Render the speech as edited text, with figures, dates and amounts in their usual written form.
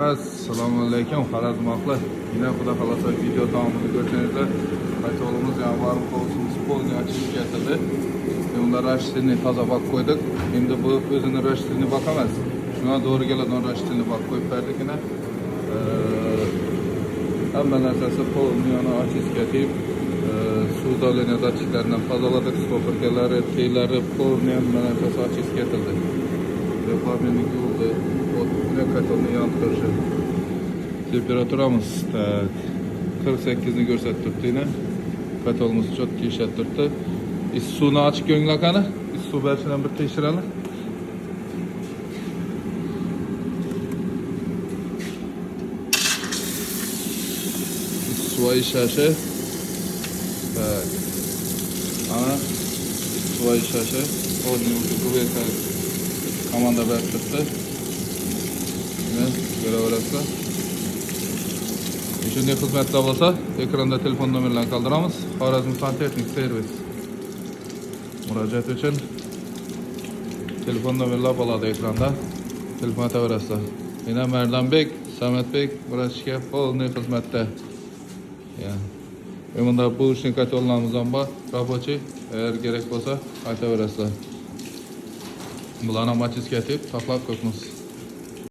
Assalomu alaykum xorazmliklar. Yine xudo xolasa video davomini ko'rsangizlar, aytolimiz yani varım kovusumuz polni açılış getirdi. Bunlar raşitini taza bak koyduk. Şimdi bu özünün raşitini bakamaz. Şuna doğru gelen raşitini bak koyup verdik yine. Hemen esası polni yana açılış getirip su davleniyor açıklarından fazlaladık. Stopırgeleri, teyleri, polni hemen esası açılış getirdi. Departmanı oldu. Ne katalını yandırıcı. Temperaturamız 48'ni gösterdi yine. Katalımız çok işlettirdi. Suyunu açık gönglakanı. Su versiyonu bir teşhirelim. Su işaşı. Tak. Ana su işaşı. Oğlumuzun kuvvetli komanda verdirdi. Göreverasizlar. Shunday xizmatlar bo'lsa, ekranda telefon nomerlarini qoldiramiz. Xorazm Santexnik servis. Murojaat uchun telefon nomerlari bo'ladi ekranda. Telefon ataverasizlar. Mena Mardonbek, Samatbek vrachga polniy xizmatda. Bunda bu ishning katollarimiz ham bor, рабочий. Agar kerak bo'lsa aytaverasizlar. Bularni machizga tep, taxlab qo'yamiz.